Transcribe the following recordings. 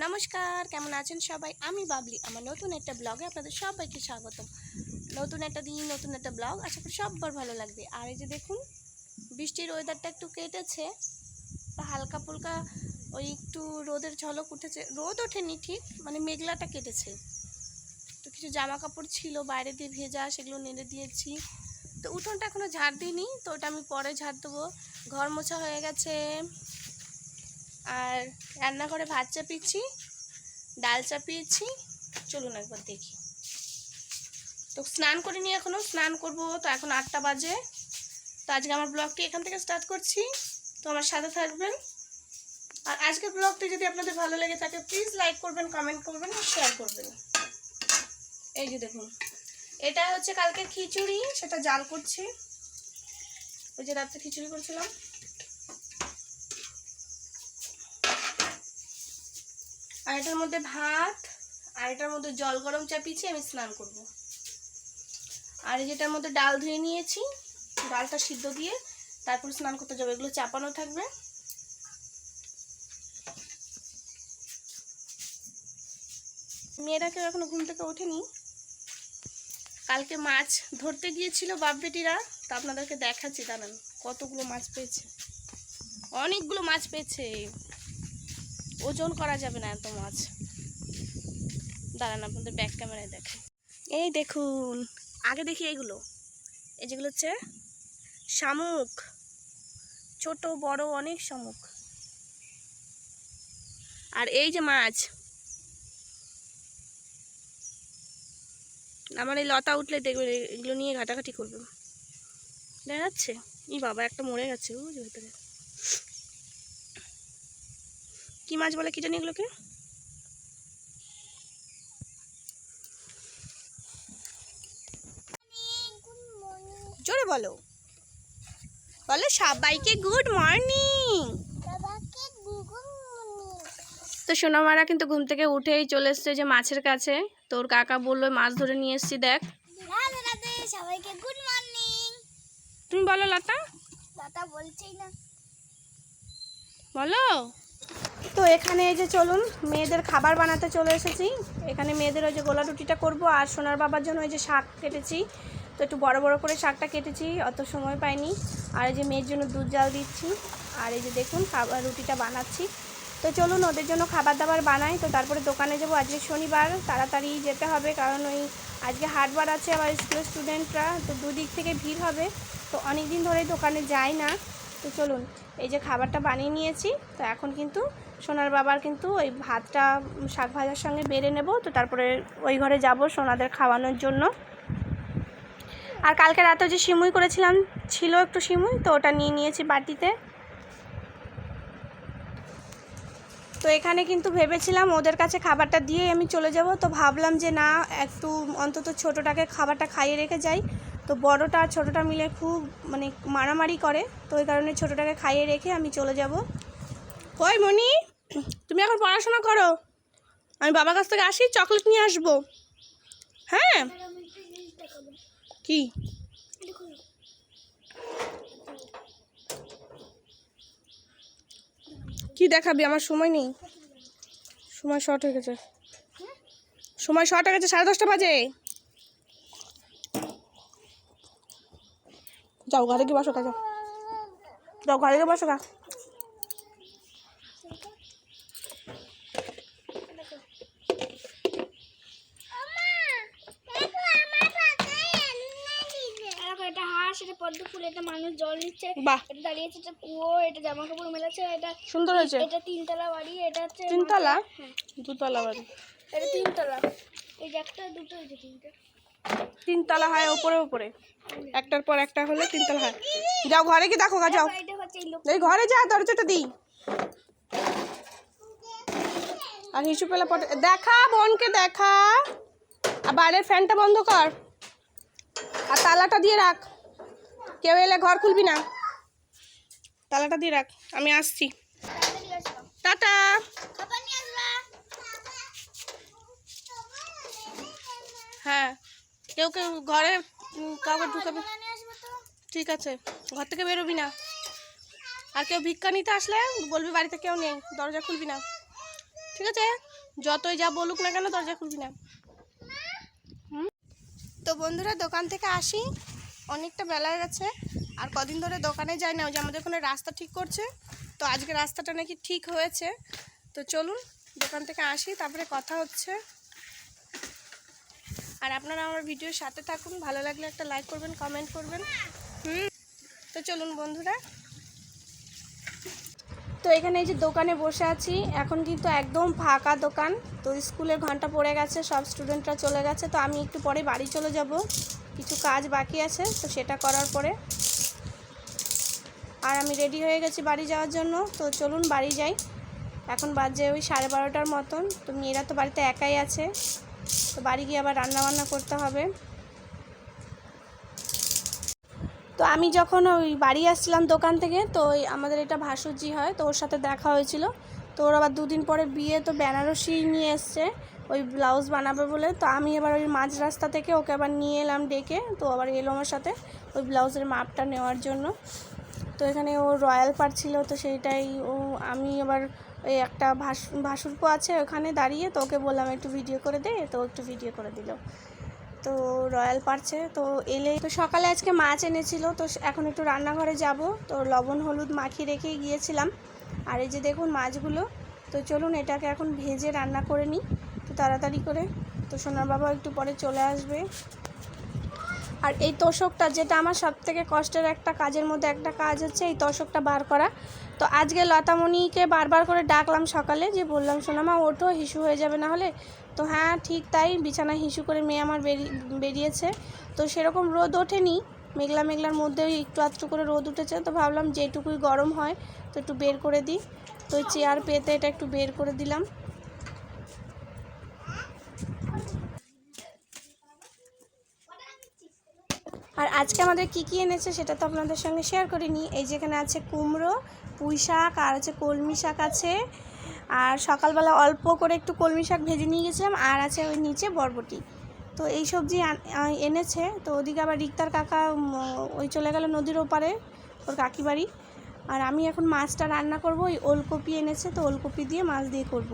নমস্কার, কেমন আছেন সবাই? আমি বাবলি। আমার নতুন একটা ব্লগে আপনাদের সবাইকে স্বাগতম। নতুন একটা দিন, নতুন একটা ব্লগ, আশা করি সবার ভালো লাগবে। আর এই যে দেখুন, বৃষ্টির ওয়েদারটা একটু কেটেছে, হালকা ফুলকা ওই একটু রোদের ঝলক উঠেছে। রোদ ওঠেনি ঠিক, মানে মেঘলাটা কেটেছে। তো কিছু জামা কাপড় ছিল বাইরে দিয়ে ভেজা, সেগুলো নেড়ে দিয়েছি। তো উঠোনটা এখনও ঝাড় দিইনি, তো ওটা আমি পরে ঝাড় দেবো। ঘর মোছা হয়ে গেছে। আর রান্নাঘরে ভাত চাপিয়েছি, ডাল চাপিয়েছি। চলুন একবার দেখি। তো স্নান করিনি এখনও, স্নান করব। তো এখন 8টা বাজে। তো আজকে আমার ব্লগটি এখান থেকে স্টার্ট করছি। তো আমার সাথে থাকবেন। আর আজকের ব্লগটি যদি আপনাদের ভালো লেগে থাকে প্লিজ লাইক করবেন, কমেন্ট করবেন আর শেয়ার করবেন। এই যে দেখুন, এটা হচ্ছে কালকের খিচুড়ি, সেটা জাল করছি। ওই যে রাত্রে খিচুড়ি করছিলাম। আর এটার মধ্যে ভাত, আর এটার মধ্যে জল গরম চাপিয়েছি, আমি স্নান করব। আর যেটার মধ্যে ডাল ধুয়ে নিয়েছি, ডালটা সিদ্ধ দিয়ে তারপর স্নান করতে যাবো। এগুলো চাপানো থাকবে। মেয়েরা কেউ এখনো ঘুম থেকে ওঠেনি। কালকে মাছ ধরতে গিয়েছিল বাপ বেটিরা, তা আপনাদেরকে দেখাচ্ছি, দাঁড়ান। কতগুলো মাছ পেয়েছে, অনেকগুলো মাছ পেয়েছে, ওজন করা যাবে না এত মাছ। দাঁড়ান আপনাদের ব্যাক ক্যামেরায় দেখাই। এই দেখুন, আগে দেখি এইগুলো, এই যেগুলো হচ্ছে শামুক, ছোট বড় অনেক শামুক। আর এই যে মাছ, আমার এই লতা উঠলে দেখবেন এগুলো নিয়ে ঘাটাঘাটি করবে। দেখা যাচ্ছে? ই বাবা, একটা মরে গেছে ও যে ভেতরে। কি মাছ বলে কি জানি এগুলোকে? জোরে বলো, বলো সবাইকে গুড মর্নিং। তো সোনামারা কিন্তু ঘুম থেকে উঠেই চলে এসছে যে মাছের কাছে। তোর কাকা বললো মাছ ধরে নিয়ে এসছি, দেখ। সবাইকে গুড মর্নিং। তুমি বলো লতা। লতা বলছেই না, বলো। তো এখানে এই যে চলুন মেয়েদের খাবার বানাতে চলে এসেছি। এখানে মেয়েদের ওই যে গোলা রুটিটা করব, আর সোনার বাবার জন্য ওই যে শাক কেটেছি। তো একটু বড় বড় করে শাকটা কেটেছি, অত সময় পাইনি। আর এই যে মেয়ের জন্য দুধ জাল দিচ্ছি। আর এই যে দেখুন খাবার রুটিটা বানাচ্ছি। তো চলুন ওদের জন্য খাবার দাবার বানাই। তো তারপরে দোকানে যাবো। আজকে শনিবার, তাড়াতাড়ি যেতে হবে, কারণ ওই আজকে হাটবার আছে, আবার স্কুলের স্টুডেন্টরা, তো দুদিক থেকে ভিড় হবে। তো অনেক দিন ধরেই দোকানে যাই না। তো চলুন, এই যে খাবারটা বানিয়ে নিয়েছি। তো এখন কিন্তু সোনার বাবার কিন্তু ওই ভাতটা শাক ভাজার সঙ্গে বেড়ে নেব। তো তারপরে ওই ঘরে যাব সোনাদের খাওয়ানোর জন্য। আর কালকে রাতে যে সিমুই করেছিলাম, ছিল একটু সিমুই, তো ওটা নিয়ে নিয়েছি বাটিতে। তো এখানে কিন্তু ভেবেছিলাম ওদের কাছে খাবারটা দিয়ে আমি চলে যাব। তো ভাবলাম যে না, একটু অন্তত ছোটোটাকে খাবারটা খাইয়ে রেখে যাই। তো বড়টা আর ছোটোটা মিলে খুব মানে মারামারি করে, তো ওই কারণে ছোটোটাকে খাইয়ে রেখে আমি চলে যাব। কই মনি, তুমি এখন পড়াশোনা করো, আমি বাবার কাছ থেকে আসি, চকলেট নিয়ে আসবো। হ্যাঁ, কি কি দেখাবি? আমার সময় নেই, সময় শর্ট হয়ে গেছে, সময় শর্ট হয়ে গেছে, 10:30 বাজে। যাও ঘরে গিয়ে বসো, যাও যাও ঘরে গিয়ে বসো গা। এটা হাঁস, এটা পদ্ম ফুল, এটা মানুষ জল নিচ্ছে, বাহ, এটা দাঁড়িয়েছে, এটা কুয়ো, এটা জামা কাপড় মেলাচ্ছে, এটা সুন্দর হয়েছে। এটা 3তলা বাড়ি, এটা হচ্ছে 3তলা? হ্যাঁ 2তলা বাড়ি। এটা 3তলা। এই যে একটা দুটো, এই যে 3টে। 3তলা হয় উপরে উপরে, একটার পর একটা হলে 3তলা হয়। যাও ঘরে গিয়ে দেখো গা, যাও এটা হচ্ছে এই লোক। এই ঘরে যা, দরজাটা দিই। আর হিসু পেলা পটে দেখা, বোনকে দেখা। আর বাইরের ফ্যানটা বন্ধ কর, আর তালাটা দিয়ে রাখ। কেউ এলে ঘর খুলবি না, তালাটা দিয়ে রাখ। আমি আসছি, টাটা। খাবার নিয়ে আসবা। হ্যাঁ, কেউ কেউ ঘরে কাউকে ঢুকাবে। নিয়ে আসবা তো। ঠিক আছে, ঘর থেকে বেরোবি না। আর কেউ ভিক্ষা নিতে আসলে বলবি বাড়িতে কেউ নেই, দরজা খুলবি না। ঠিক আছে, যতই যা বলুক না কেন দরজা খুলবি না। তো বন্ধুরা দোকান থেকে আসি, অনেকটা বেলা হয়ে গেছে, আর কদিন ধরে দোকানে যাই না, ওই যে আমাদের ওখানে রাস্তা ঠিক করছে, তো আজকে রাস্তাটা নাকি ঠিক হয়েছে। তো চলুন দোকান থেকে আসি, তারপরে কথা হচ্ছে। আর আপনারা আমার ভিডিওর সাথে থাকুন, ভালো লাগলে একটা লাইক করবেন, কমেন্ট করবেন। তো চলুন বন্ধুরা। তো এখানে এই যে দোকানে বসে আছি, এখন কিন্তু একদম ফাঁকা দোকান। তো স্কুলের ঘন্টা পড়ে গেছে, সব স্টুডেন্টরা চলে গেছে, তো আমি একটু পরে বাড়ি চলে যাব, কিছু কাজ বাকি আছে, তো সেটা করার পরে। আর আমি রেডি হয়ে গেছি বাড়ি যাওয়ার জন্য। তো চলুন বাড়ি যাই। এখন বাজে ওই 12:30 মতন। তো মেয়েরা তো বাড়িতে একাই আছে, তো বাড়ি গিয়ে আবার রান্নাবান্না করতে হবে। তো আমি যখন ওই বাড়ি আসছিলাম দোকান থেকে, তো ওই আমাদের এটা ভাসুরজি হয়, তো ওর সাথে দেখা হয়েছিল। তো ওর আবার 2 দিন পরে বিয়ে, তো বেনারসি নিয়ে এসছে ওই ব্লাউজ বানাবে বলে। তো আমি এবার ওই মাঝ রাস্তা থেকে ওকে আবার নিয়ে এলাম ডেকে, তো আবার এলো আমার সাথে ওই ব্লাউজের মাপটা নেওয়ার জন্য। তো এখানে ও রয়্যাল পার ছিল, তো সেইটাই আমি আবার ওই একটা ভাসুরপো আছে ওখানে দাঁড়িয়ে, তো ওকে বললাম একটু ভিডিও করে দে, তো একটু ভিডিও করে দিল। তো রয়্যাল পারছে তো এলে। তো সকালে আজকে মাছ এনেছিল, তো এখন একটু রান্নাঘরে যাব, তো লবণ হলুদ মাখিয়ে রেখেই গিয়েছিলাম। আর এই যে দেখুন মাছগুলো। তো চলুন এটাকে এখন ভেজে রান্না করে নিই তো তাড়াতাড়ি করে। তো সোনার বাবা একটু পরে চলে আসবে। আর এই তোষকটা, যেটা আমার সবথেকে কষ্টের একটা কাজের মধ্যে একটা কাজ হচ্ছে এই তোষকটা বার করা। তো আজকে লতামণিকে বারবার করে ডাকলাম সকালে, যে বললাম সোনামা ওঠো, হিসু হয়ে যাবে না হলে। তো হ্যাঁ ঠিক তাই, বিছানায় হিসু করে মেয়ে আমার বেরিয়েছে। তো সেরকম রোদ ওঠেনি, মেঘলা মেঘলার মধ্যে একটু আধটু করে রোদ উঠেছে। তো ভাবলাম যেটুকুই গরম হয় তো একটু বের করে দিই। তো চেয়ার পেতে এটা একটু বের করে দিলাম। আর আজকে আমাদের কি কি এনেছে সেটা তো আপনাদের সঙ্গে শেয়ার করিনি। এই যেখানে আছে কুমড়ো, পুঁই শাক, আর আছে কলমি শাক আছে। আর সকালবেলা অল্প করে একটু কলমি শাক ভেজে নিয়ে গেছিলাম, আর আছে ওই নিচে বরবটি। তো এই সবজি এনেছে। তো ওদিকে আবার রিক্তার কাকা ওই চলে গেল নদীর ওপারে, ওর কাকি বাড়ি। আর আমি এখন মাছটা রান্না করব। ওই ওলকপি এনেছে, তো ওলকপি দিয়ে মাছ দিয়ে করব।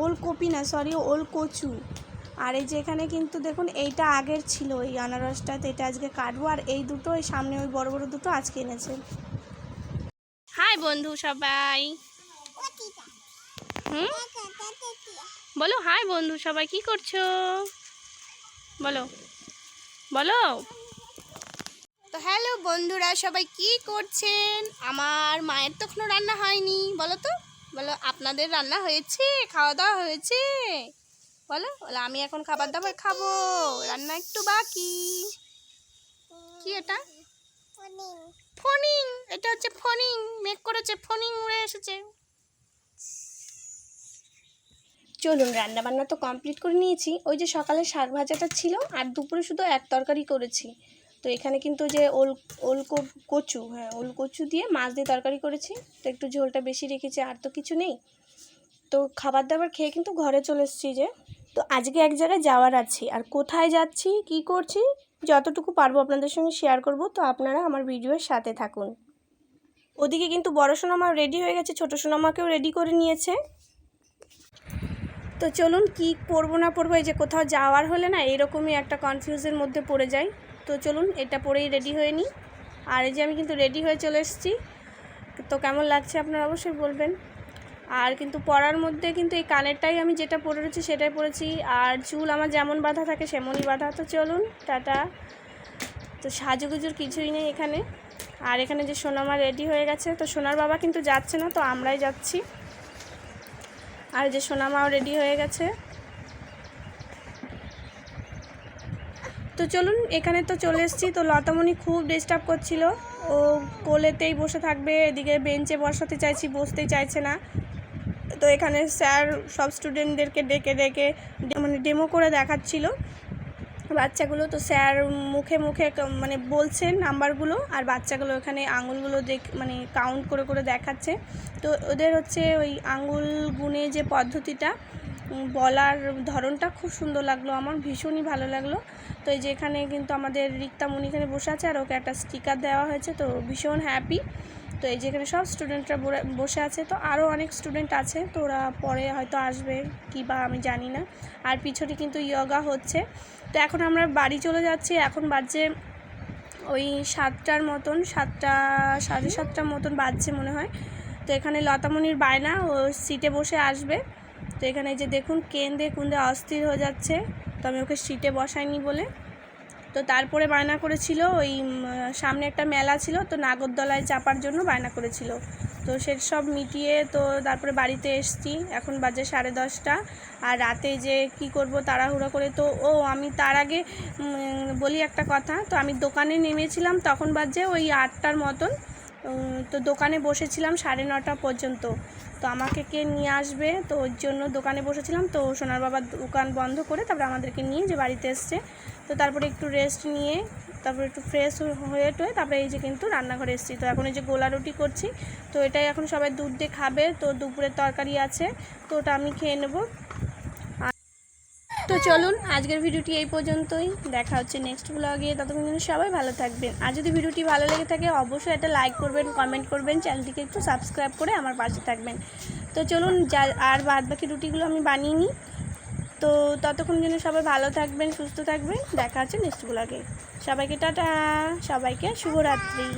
ওলকপি না, সরি, ওলকচু। আর এই যে এখানে কিন্তু দেখুন এইটা আগের ছিল, এই আনারসটা, তো এটা আজকে কাটবো। আর এই দুটো, এই সামনে ওই বড় বড় দুটো আজকে এনেছে। হাই বন্ধু সবাই, বলো হাই বন্ধু সবাই, কি করছো বলো বলো। তো হ্যালো বন্ধুরা সবাই, কি করছেন? আমার মায়ের তো এখনো রান্না হয়নি, বলো তো, বলো আপনাদের রান্না হয়েছে, খাওয়া দাওয়া হয়েছে? বলো বলো। আমি এখন খাবার দাবার খাবো, রান্না একটু বাকি। কি এটা? ফনিং। এটা হচ্ছে ফনিং, মেঘ করেছে, ফনিং উড়ে এসেছে। চলুন রান্না বান্না তো কমপ্লিট করে নিয়েছি। ওই যে সকালে শাক ভাজাটা ছিল, আর দুপুরে শুধু এক তরকারি করেছি। তো এখানে কিন্তু যে কচু, হ্যাঁ কচু দিয়ে মাছ দিয়ে তরকারি করেছি। তো একটু ঝোলটা বেশি রেখেছি, আর তো কিছু নেই। তো খাবার দাবার খেয়ে কিন্তু ঘরে চলে এসেছি। যে তো আজকে এক জায়গায় যাওয়ার আছে, আর কোথায় যাচ্ছি কি করছি যতটুকু পারবো আপনাদের সঙ্গে শেয়ার করব। তো আপনারা আমার ভিডিওর সাথে থাকুন। ওদিকে কিন্তু বড় সোনামা রেডি হয়ে গেছে, ছোটো সোনামাকেও রেডি করে নিয়েছে। তো চলুন কি পরবো না পরবো, এই যে কোথাও যাওয়ার হলে না এরকমই একটা কনফিউজের মধ্যে পড়ে যাই। তো চলুন এটা পরেই রেডি হয়ে নিই। আর এই যে আমি কিন্তু রেডি হয়ে চলে এসেছি। তো কেমন লাগছে আপনারা অবশ্যই বলবেন। আর কিন্তু পরার মধ্যে কিন্তু এই কানেরটাই আমি যেটা পরে রয়েছি সেটাই পরেছি, আর চুল আমার যেমন বাঁধা থাকে সেমনই বাঁধা। তো চলুন টাটা। তো সাজুগুজুর কিছুই নেই এখানে। আর এখানে যে সোনামা রেডি হয়ে গেছে, তো সোনার বাবা কিন্তু যাচ্ছে না, তো আমরাই যাচ্ছি। আর যে সোনামাও রেডি হয়ে গেছে। তো চলুন এখানে তো চলে এসেছি। তো লতামণি খুব ডিস্টার্ব করছিল, ও কোলেতেই বসে থাকবে, এদিকে বেঞ্চে বসাতে চাইছি, বসতেই চাইছে না। তো এখানে স্যার সব স্টুডেন্টদেরকে ডেকে ডেকে মানে ডেমো করে দেখাচ্ছিল বাচ্চাগুলো। তো স্যার মুখে মুখে মানে বলছেন নাম্বারগুলো, আর বাচ্চাগুলো এখানে আঙুলগুলো মানে কাউন্ট করে করে দেখাচ্ছে। তো ওদের হচ্ছে ওই আঙুল গুনে যে পদ্ধতিটা, বলার ধরনটা খুব সুন্দর লাগলো, আমার ভীষণই ভালো লাগলো। তো এই যে এখানে কিন্তু আমাদের রিক্তামণি এখানে বসে আছে, আর ওকে একটা স্টিকার দেওয়া হয়েছে, তো ভীষণ হ্যাপি। তো এই যেখানে সব স্টুডেন্টরা বসে আছে, তো আরও অনেক স্টুডেন্ট আছে, তো ওরা পরে হয়তো আসবে কি বা আমি জানি না। আর পিছনে কিন্তু ইয়োগা হচ্ছে। তো এখন আমরা বাড়ি চলে যাচ্ছি, এখন বাজছে ওই 7টার মতন, 7টা 7:30টার মতন বাজছে মনে হয়। তো এখানে লতামণির বায়না, ও সিটে বসে আসবে। তো এখানে যে দেখুন কেন্দে কুন্দে অস্থির হয়ে যাচ্ছে, তো আমি ওকে সিটে বসাইনি বলে। তো তারপরে বায়না করেছিল ওই সামনে একটা মেলা ছিল, তো নাগরদোলায় চাপার জন্য বায়না করেছিল। তো সেসব মিটিয়ে তো তারপরে বাড়িতে এসেছি, এখন বাজে 10:30। আর রাতে যে কি করব তাড়াহুড়ো করে, তো আমি তার আগে বলি একটা কথা। তো আমি দোকানে নেমেছিলাম, তখন বাজে ওই 8টার মতন। তো দোকানে বসেছিলাম 9:30 পর্যন্ত। তো আমাকে কে নিয়ে আসবে, তো ওর জন্য দোকানে বসেছিলাম। তো সোনার বাবার দোকান বন্ধ করে তারপরে আমাদেরকে নিয়ে যে বাড়িতে এসছে। তো তারপরে একটু রেস্ট নিয়ে তারপরে একটু ফ্রেশ হয়ে তারপরে এই যে কিন্তু রান্নাঘরে এসেছি। তো এখন এই যে গোলা রুটি করছি, তো এটাই এখন সবাই দুধ দিয়ে খাবে। তো দুপুরের তরকারি আছে, তো ওটা আমি খেয়ে নেব। তো চলুন আজকের ভিডিওটি এই পর্যন্তই, দেখা হচ্ছে নেক্সট ব্লগে। ততক্ষণ কিন্তু সবাই ভালো থাকবেন। আর যদি ভিডিওটি ভালো লেগে থাকে অবশ্যই একটা লাইক করবেন, কমেন্ট করবেন, চ্যানেলটিকে একটু সাবস্ক্রাইব করে আমার পাশে থাকবেন। তো চলুন আর বাদ বাকি রুটিগুলো আমি বানিয়ে নিই। তো ততক্ষণ কিন্তু সবাই ভালো থাকবেন, সুস্থ থাকবেন, দেখা হচ্ছে নেক্সট ব্লগে। সবাইকে টাটা, সবাইকে শুভরাত্রি।